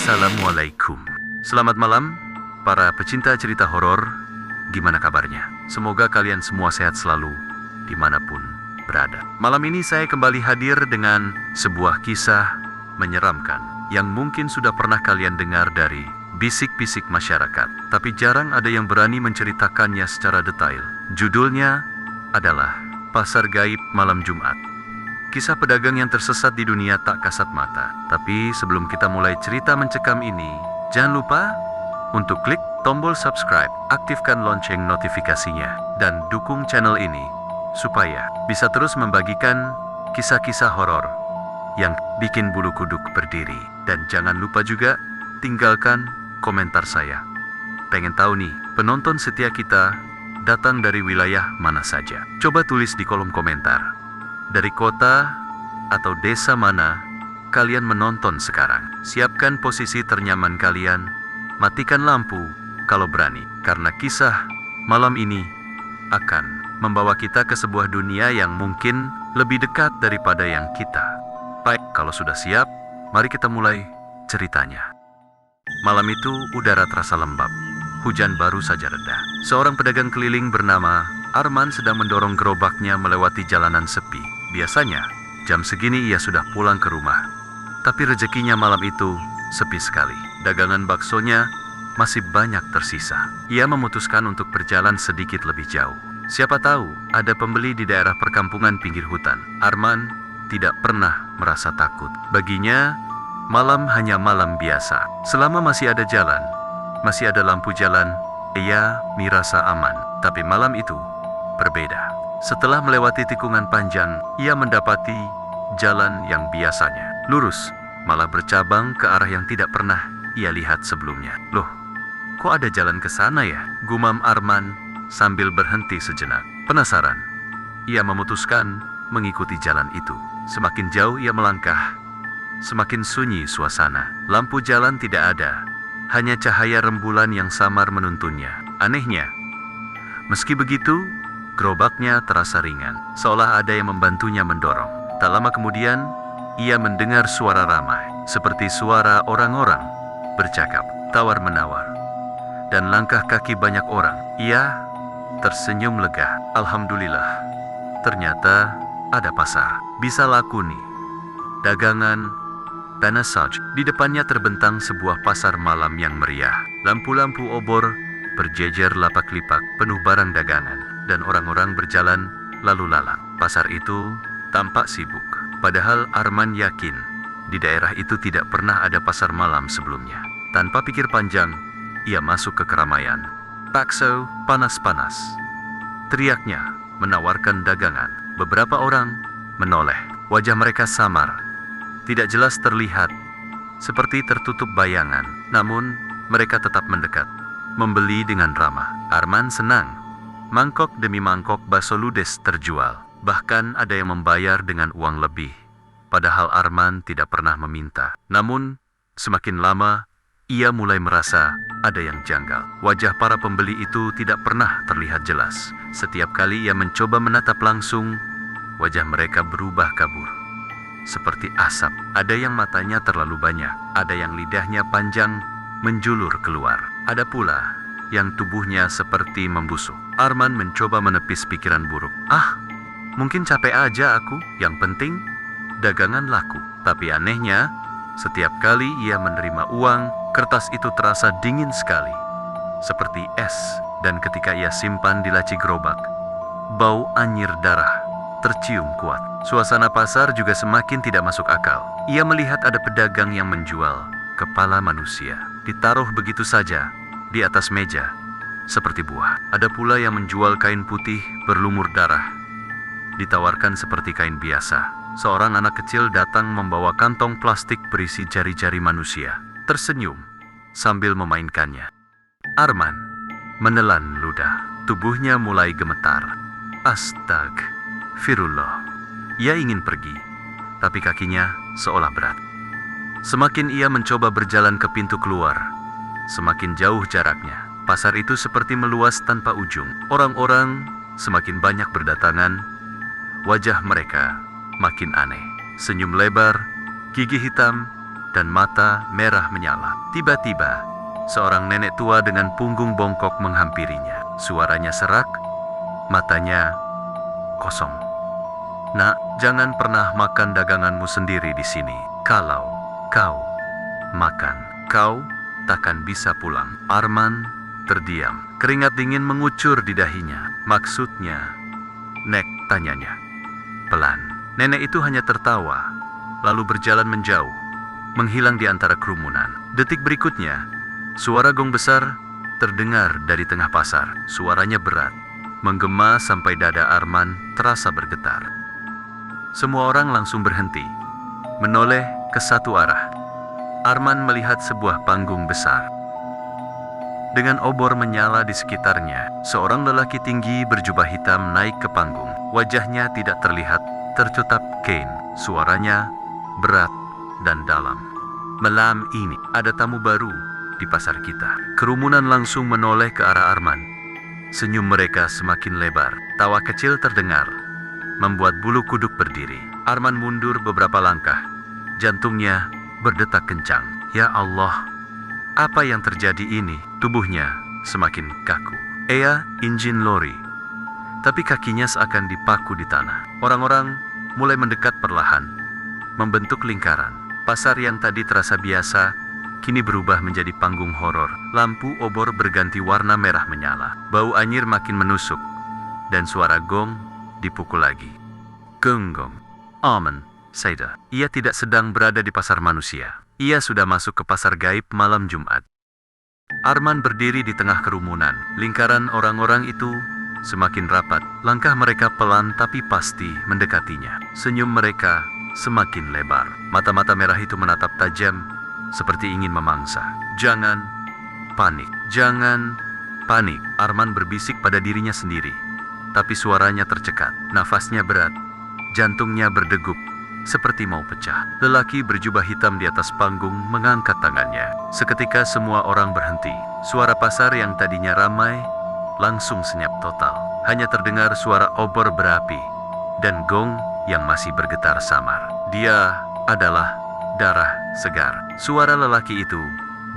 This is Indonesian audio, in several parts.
Assalamualaikum. Selamat malam, para pecinta cerita horor. Gimana kabarnya? Semoga kalian semua sehat selalu, dimanapun berada. Malam ini saya kembali hadir dengan sebuah kisah menyeramkan yang mungkin sudah pernah kalian dengar dari bisik-bisik masyarakat, tapi jarang ada yang berani menceritakannya secara detail. Judulnya adalah Pasar Gaib Malam Jumat. Kisah pedagang yang tersesat di dunia tak kasat mata. Tapi sebelum kita mulai cerita mencekam ini, jangan lupa untuk klik tombol subscribe, aktifkan lonceng notifikasinya, dan dukung channel ini supaya bisa terus membagikan kisah-kisah horor yang bikin bulu kuduk berdiri. Dan jangan lupa juga tinggalkan komentar saya. Pengen tahu nih, penonton setia kita datang dari wilayah mana saja? Coba tulis di kolom komentar. Dari kota atau desa mana kalian menonton sekarang? Siapkan posisi ternyaman kalian, matikan lampu kalau berani, karena kisah malam ini akan membawa kita ke sebuah dunia yang mungkin lebih dekat daripada yang kita. Baik, kalau sudah siap, mari kita mulai ceritanya. Malam itu udara terasa lembab, hujan baru saja reda. Seorang pedagang keliling bernama Arman sedang mendorong gerobaknya melewati jalanan sepi. Biasanya, jam segini ia sudah pulang ke rumah. Tapi rezekinya malam itu sepi sekali. Dagangan baksonya masih banyak tersisa. Ia memutuskan untuk berjalan sedikit lebih jauh. Siapa tahu ada pembeli di daerah perkampungan pinggir hutan. Arman tidak pernah merasa takut. Baginya, malam hanya malam biasa. Selama masih ada jalan, masih ada lampu jalan, ia merasa aman. Tapi malam itu berbeda. Setelah melewati tikungan panjang, ia mendapati jalan yang biasanya lurus, malah bercabang ke arah yang tidak pernah ia lihat sebelumnya. Loh, kok ada jalan ke sana ya? Gumam Arman sambil berhenti sejenak. Penasaran, ia memutuskan mengikuti jalan itu. Semakin jauh ia melangkah, semakin sunyi suasana. Lampu jalan tidak ada, hanya cahaya rembulan yang samar menuntunnya. Anehnya, meski begitu, gerobaknya terasa ringan, seolah ada yang membantunya mendorong. Tak lama kemudian, ia mendengar suara ramai, seperti suara orang-orang bercakap, tawar-menawar, dan langkah kaki banyak orang. Ia tersenyum lega. Alhamdulillah, ternyata ada pasar. Bisa laku nih. Dagangan Panasaj. Di depannya terbentang sebuah pasar malam yang meriah. Lampu-lampu obor berjejer lapak-lipak penuh barang dagangan, dan orang-orang berjalan lalu lalang. Pasar itu tampak sibuk, padahal Arman yakin di daerah itu tidak pernah ada pasar malam sebelumnya. Tanpa pikir panjang, ia masuk ke keramaian. "Bakso panas-panas," teriaknya menawarkan dagangan. Beberapa orang menoleh, wajah mereka samar, tidak jelas terlihat, seperti tertutup bayangan. Namun mereka tetap mendekat, membeli dengan ramah. Arman senang. Mangkok demi mangkok bakso ludes terjual. Bahkan ada yang membayar dengan uang lebih. Padahal Arman tidak pernah meminta. Namun, semakin lama, ia mulai merasa ada yang janggal. Wajah para pembeli itu tidak pernah terlihat jelas. Setiap kali ia mencoba menatap langsung, wajah mereka berubah kabur, seperti asap. Ada yang matanya terlalu banyak, ada yang lidahnya panjang menjulur keluar. Ada pula yang tubuhnya seperti membusuk. Arman mencoba menepis pikiran buruk. Mungkin capek aja aku, yang penting dagangan laku. Tapi anehnya, setiap kali ia menerima uang, kertas itu terasa dingin sekali, seperti es. Dan ketika ia simpan di laci gerobak, bau anyir darah tercium kuat. Suasana pasar juga semakin tidak masuk akal. Ia melihat ada pedagang yang menjual kepala manusia, ditaruh begitu saja di atas meja, seperti buah. Ada pula yang menjual kain putih berlumur darah, ditawarkan seperti kain biasa. Seorang anak kecil datang membawa kantong plastik berisi jari-jari manusia, tersenyum sambil memainkannya. Arman menelan ludah, tubuhnya mulai gemetar. Astagfirullah. Ia ingin pergi, tapi kakinya seolah berat. Semakin ia mencoba berjalan ke pintu keluar, semakin jauh jaraknya. Pasar itu seperti meluas tanpa ujung. Orang-orang semakin banyak berdatangan. Wajah mereka makin aneh. Senyum lebar, gigi hitam, dan mata merah menyala. Tiba-tiba, seorang nenek tua dengan punggung bongkok menghampirinya. Suaranya serak, matanya kosong. "Nak, jangan pernah makan daganganmu sendiri di sini. Kalau kau makan, kau takkan bisa pulang." Arman terdiam. Keringat dingin mengucur di dahinya. "Maksudnya, Nek?" tanyanya. Pelan. Nenek itu hanya tertawa, lalu berjalan menjauh, menghilang di antara kerumunan. Detik berikutnya, suara gong besar terdengar dari tengah pasar. Suaranya berat, menggema sampai dada Arman terasa bergetar. Semua orang langsung berhenti, menoleh ke satu arah. Arman melihat sebuah panggung besar. Dengan obor menyala di sekitarnya, seorang lelaki tinggi berjubah hitam naik ke panggung. Wajahnya tidak terlihat, tertutup kain. Suaranya berat dan dalam. "Malam ini ada tamu baru di pasar kita." Kerumunan langsung menoleh ke arah Arman. Senyum mereka semakin lebar. Tawa kecil terdengar, membuat bulu kuduk berdiri. Arman mundur beberapa langkah. Jantungnya berdetak kencang. "Ya Allah, apa yang terjadi ini?" Tubuhnya semakin kaku. Ia injin lori, tapi kakinya seakan dipaku di tanah. Orang-orang mulai mendekat perlahan, membentuk lingkaran. Pasar yang tadi terasa biasa, kini berubah menjadi panggung horor. Lampu obor berganti warna merah menyala. Bau anyir makin menusuk, dan suara gong dipukul lagi. Gong. Arman sadar, ia tidak sedang berada di pasar manusia. Ia sudah masuk ke pasar gaib malam Jumat. Arman berdiri di tengah kerumunan. Lingkaran orang-orang itu semakin rapat. Langkah mereka pelan tapi pasti mendekatinya. Senyum mereka semakin lebar. Mata-mata merah itu menatap tajam, seperti ingin memangsa. "Jangan panik, jangan panik." Arman berbisik pada dirinya sendiri, tapi suaranya tercekat. Nafasnya berat, jantungnya berdegup, seperti mau pecah. Lelaki berjubah hitam di atas panggung mengangkat tangannya. Seketika semua orang berhenti. Suara pasar yang tadinya ramai langsung senyap total. Hanya terdengar suara obor berapi dan gong yang masih bergetar samar. "Dia adalah darah segar." Suara lelaki itu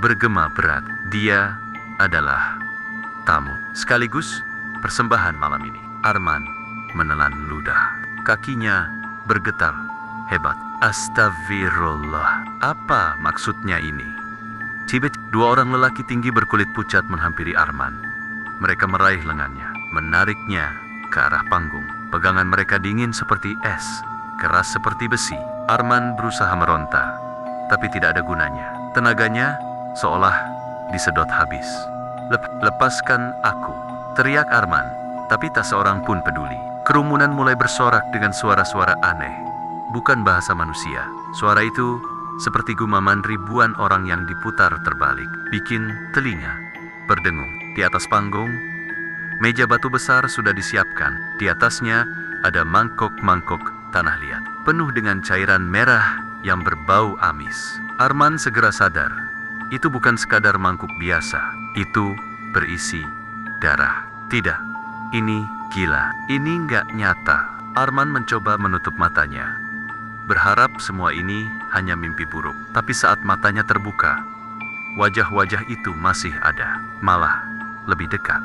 bergema berat. "Dia adalah tamu, sekaligus persembahan malam ini." Arman menelan ludah. Kakinya bergetar hebat. "Astagfirullah, apa maksudnya ini?" Tiba-tiba dua orang lelaki tinggi berkulit pucat menghampiri Arman. Mereka meraih lengannya, menariknya ke arah panggung. Pegangan mereka dingin seperti es, keras seperti besi. Arman berusaha meronta, tapi tidak ada gunanya. Tenaganya seolah disedot habis. Lepaskan aku," teriak Arman, tapi tak seorang pun peduli. Kerumunan mulai bersorak dengan suara-suara aneh. Bukan bahasa manusia. Suara itu seperti gumaman ribuan orang yang diputar terbalik, bikin telinga berdengung. Di atas panggung, meja batu besar sudah disiapkan. Di atasnya ada mangkok-mangkok tanah liat, penuh dengan cairan merah yang berbau amis. Arman segera sadar, itu bukan sekadar mangkuk biasa. Itu berisi darah. Tidak, ini gila. Ini nggak nyata. Arman mencoba menutup matanya, berharap semua ini hanya mimpi buruk. Tapi saat matanya terbuka, wajah-wajah itu masih ada. Malah lebih dekat,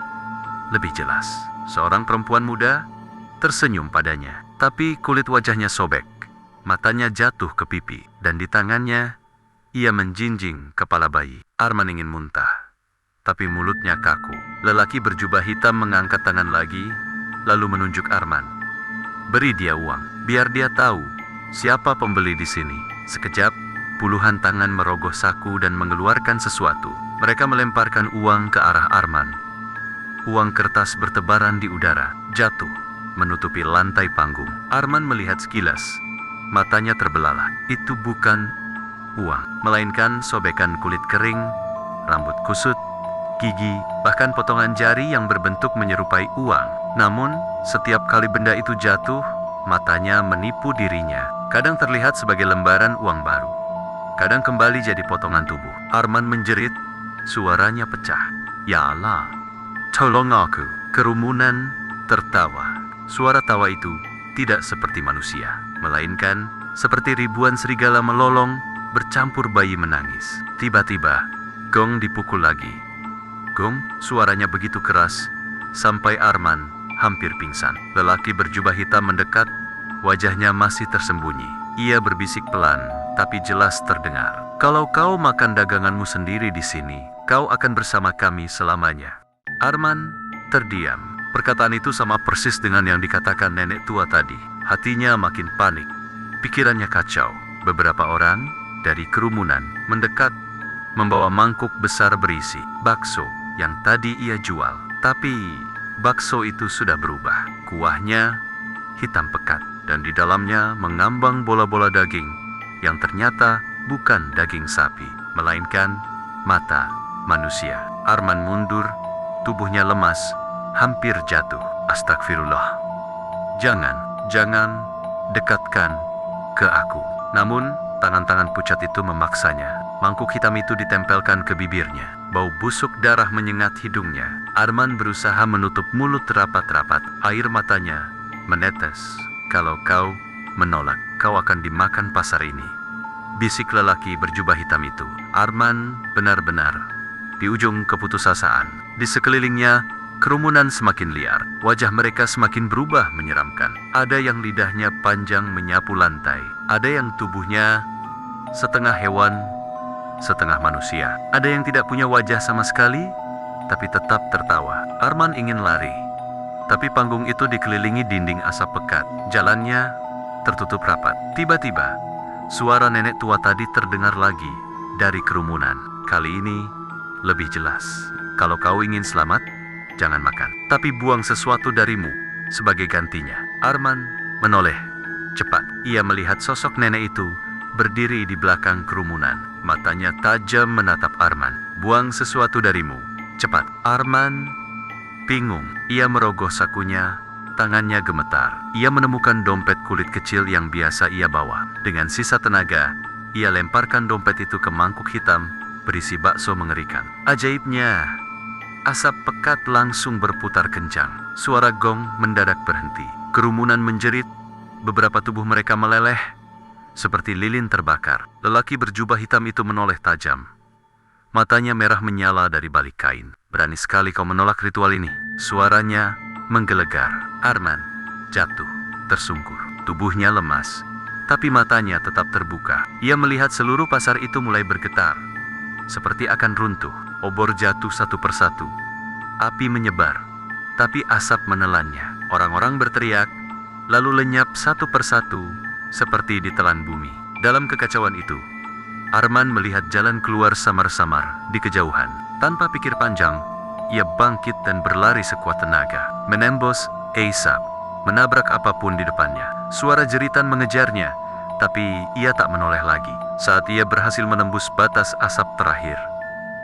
lebih jelas. Seorang perempuan muda tersenyum padanya, tapi kulit wajahnya sobek. Matanya jatuh ke pipi, dan di tangannya ia menjinjing kepala bayi. Arman ingin muntah, tapi mulutnya kaku. Lelaki berjubah hitam mengangkat tangan lagi, lalu menunjuk Arman. "Beri dia uang, biar dia tahu siapa pembeli di sini." Sekejap, puluhan tangan merogoh saku dan mengeluarkan sesuatu. Mereka melemparkan uang ke arah Arman. Uang kertas bertebaran di udara, jatuh, menutupi lantai panggung. Arman melihat sekilas, matanya terbelalak. Itu bukan uang, melainkan sobekan kulit kering, rambut kusut, gigi, bahkan potongan jari yang berbentuk menyerupai uang. Namun, setiap kali benda itu jatuh, matanya menipu dirinya. Kadang terlihat sebagai lembaran uang baru, kadang kembali jadi potongan tubuh. Arman menjerit, suaranya pecah. "Ya Allah, tolong aku." Kerumunan tertawa. Suara tawa itu tidak seperti manusia, melainkan seperti ribuan serigala melolong bercampur bayi menangis. Tiba-tiba, gong dipukul lagi. Gong, suaranya begitu keras, sampai Arman hampir pingsan. Lelaki berjubah hitam mendekat, wajahnya masih tersembunyi. Ia berbisik pelan, tapi jelas terdengar. Kalau kau makan daganganmu sendiri di sini, kau akan bersama kami selamanya. Arman terdiam. Perkataan itu sama persis dengan yang dikatakan nenek tua tadi. Hatinya makin panik. Pikirannya kacau. Beberapa orang dari kerumunan mendekat, membawa mangkuk besar berisi bakso yang tadi ia jual. Tapi bakso itu sudah berubah. Kuahnya hitam pekat dan di dalamnya mengambang bola-bola daging yang ternyata bukan daging sapi, melainkan mata manusia. Arman mundur, tubuhnya lemas, hampir jatuh. Astagfirullah. Jangan dekatkan ke aku. Namun, tangan-tangan pucat itu memaksanya. Mangkuk hitam itu ditempelkan ke bibirnya. Bau busuk darah menyengat hidungnya. Arman berusaha menutup mulut rapat-rapat. Air matanya menetes. Kalau kau menolak, kau akan dimakan pasar ini. Bisik lelaki berjubah hitam itu. Arman benar-benar di ujung keputusasaan. Di sekelilingnya, kerumunan semakin liar. Wajah mereka semakin berubah menyeramkan. Ada yang lidahnya panjang menyapu lantai. Ada yang tubuhnya setengah hewan, setengah manusia. Ada yang tidak punya wajah sama sekali, tapi tetap tertawa. Arman ingin lari, tapi panggung itu dikelilingi dinding asap pekat. Jalannya tertutup rapat. Tiba-tiba, suara nenek tua tadi terdengar lagi dari kerumunan. Kali ini lebih jelas. Kalau kau ingin selamat, jangan makan, tapi buang sesuatu darimu sebagai gantinya. Arman menoleh cepat. Ia melihat sosok nenek itu berdiri di belakang kerumunan. Matanya tajam menatap Arman. Buang sesuatu darimu, cepat. Arman bingung. Ia merogoh sakunya, tangannya gemetar. Ia menemukan dompet kulit kecil yang biasa ia bawa. Dengan sisa tenaga, ia lemparkan dompet itu ke mangkuk hitam berisi bakso mengerikan. Ajaibnya, asap pekat langsung berputar kencang. Suara gong mendadak berhenti. Kerumunan menjerit. Beberapa tubuh mereka meleleh seperti lilin terbakar. Lelaki berjubah hitam itu menoleh tajam. Matanya merah menyala dari balik kain. Berani sekali kau menolak ritual ini. Suaranya menggelegar. Arman jatuh, tersungkur. Tubuhnya lemas, tapi matanya tetap terbuka. Ia melihat seluruh pasar itu mulai bergetar, seperti akan runtuh. Obor jatuh satu persatu. Api menyebar, tapi asap menelannya. Orang-orang berteriak, lalu lenyap satu persatu, seperti ditelan bumi. Dalam kekacauan itu, Arman melihat jalan keluar samar-samar di kejauhan. Tanpa pikir panjang, ia bangkit dan berlari sekuat tenaga. Menembus asap, menabrak apapun di depannya. Suara jeritan mengejarnya, tapi ia tak menoleh lagi. Saat ia berhasil menembus batas asap terakhir,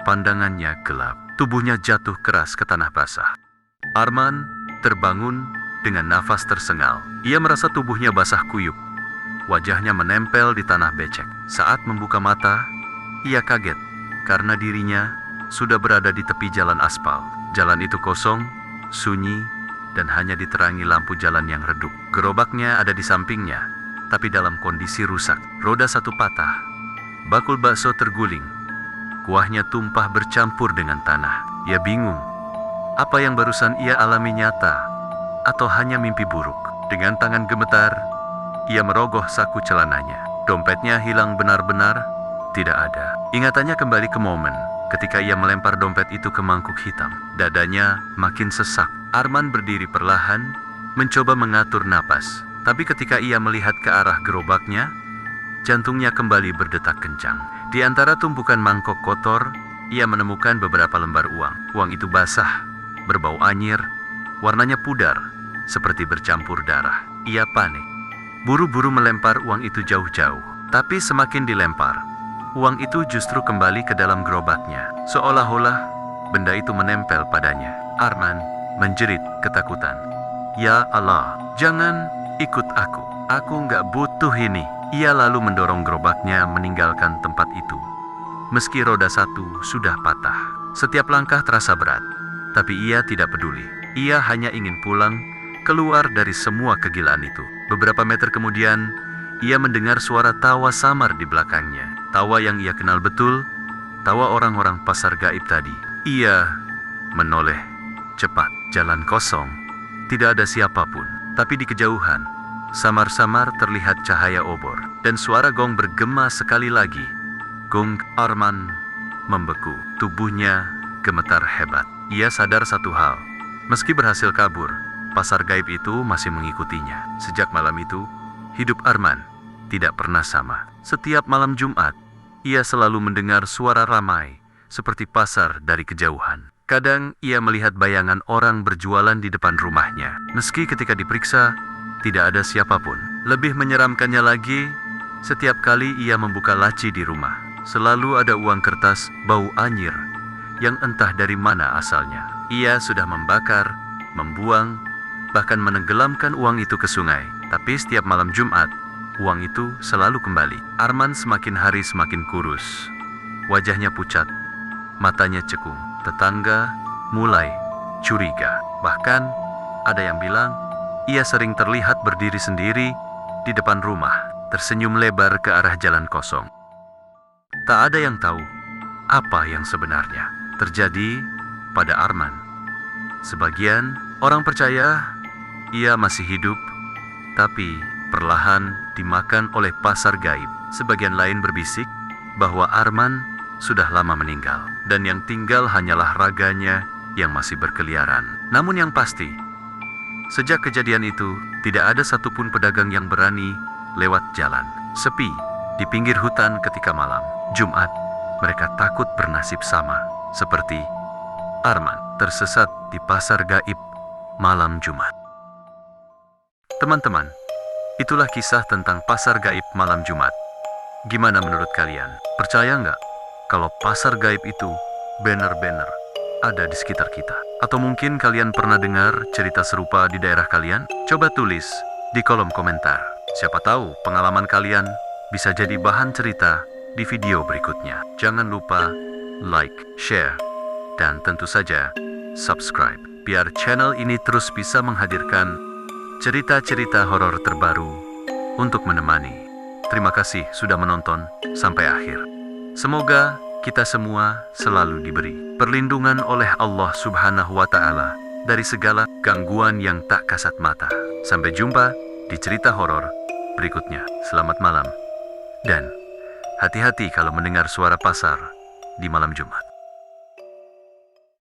pandangannya gelap. Tubuhnya jatuh keras ke tanah basah. Arman terbangun dengan nafas tersengal. Ia merasa tubuhnya basah kuyup. Wajahnya menempel di tanah becek. Saat membuka mata, ia kaget karena dirinya sudah berada di tepi jalan aspal. Jalan itu kosong, sunyi, dan hanya diterangi lampu jalan yang redup. Gerobaknya ada di sampingnya, tapi dalam kondisi rusak. Roda satu patah. Bakul bakso terguling. Kuahnya tumpah bercampur dengan tanah. Ia bingung. Apa yang barusan ia alami nyata, atau hanya mimpi buruk? Dengan tangan gemetar, ia merogoh saku celananya. Dompetnya hilang benar-benar, tidak ada. Ingatannya kembali ke momen ketika ia melempar dompet itu ke mangkuk hitam. Dadanya makin sesak. Arman berdiri perlahan, mencoba mengatur napas. Tapi ketika ia melihat ke arah gerobaknya, jantungnya kembali berdetak kencang. Di antara tumpukan mangkok kotor, ia menemukan beberapa lembar uang. Uang itu basah, berbau anyir, warnanya pudar, seperti bercampur darah. Ia panik. Buru-buru melempar uang itu jauh-jauh. Tapi semakin dilempar, uang itu justru kembali ke dalam gerobaknya. Seolah-olah benda itu menempel padanya. Arman menjerit ketakutan. Ya Allah, jangan ikut aku. Aku nggak butuh ini. Ia lalu mendorong gerobaknya meninggalkan tempat itu. Meski roda satu sudah patah. Setiap langkah terasa berat, tapi ia tidak peduli. Ia hanya ingin pulang, keluar dari semua kegilaan itu. Beberapa meter kemudian, ia mendengar suara tawa samar di belakangnya. tawa yang ia kenal betul, tawa orang-orang pasar gaib tadi. Ia menoleh cepat, jalan kosong, tidak ada siapapun. Tapi di kejauhan, samar-samar terlihat cahaya obor, dan suara gong bergema sekali lagi. Gong. Arman membeku, tubuhnya gemetar hebat. Ia sadar satu hal, meski berhasil kabur, pasar gaib itu masih mengikutinya. Sejak malam itu, hidup Arman tidak pernah sama. Setiap malam Jumat, ia selalu mendengar suara ramai, seperti pasar dari kejauhan. Kadang ia melihat bayangan orang berjualan di depan rumahnya. Meski ketika diperiksa, tidak ada siapapun. Lebih menyeramkannya lagi, setiap kali ia membuka laci di rumah, selalu ada uang kertas bau anyir yang entah dari mana asalnya. Ia sudah membakar, membuang, bahkan menenggelamkan uang itu ke sungai. Tapi setiap malam Jumat, uang itu selalu kembali. Arman semakin hari semakin kurus. Wajahnya pucat, matanya cekung. Tetangga mulai curiga. Bahkan ada yang bilang ia sering terlihat berdiri sendiri di depan rumah, tersenyum lebar ke arah jalan kosong. Tak ada yang tahu apa yang sebenarnya terjadi pada Arman. Sebagian orang percaya ia masih hidup, tapi perlahan dimakan oleh pasar gaib. Sebagian lain berbisik bahwa Arman sudah lama meninggal, dan yang tinggal hanyalah raganya yang masih berkeliaran. Namun yang pasti, sejak kejadian itu, tidak ada satupun pedagang yang berani lewat jalan. Sepi di pinggir hutan ketika malam Jumat, mereka takut bernasib sama seperti Arman, tersesat di pasar gaib malam Jumat. Teman-teman, itulah kisah tentang pasar gaib malam Jumat. Gimana menurut kalian? Percaya nggak kalau pasar gaib itu benar-benar ada di sekitar kita? Atau mungkin kalian pernah dengar cerita serupa di daerah kalian? Coba tulis di kolom komentar. Siapa tahu pengalaman kalian bisa jadi bahan cerita di video berikutnya. Jangan lupa like, share, dan tentu saja subscribe, biar channel ini terus bisa menghadirkan cerita-cerita horor terbaru untuk menemani. Terima kasih sudah menonton sampai akhir. Semoga kita semua selalu diberi perlindungan oleh Allah Subhanahu wa Ta'ala dari segala gangguan yang tak kasat mata. Sampai jumpa di cerita horor berikutnya. Selamat malam, dan hati-hati kalau mendengar suara pasar di malam Jumat.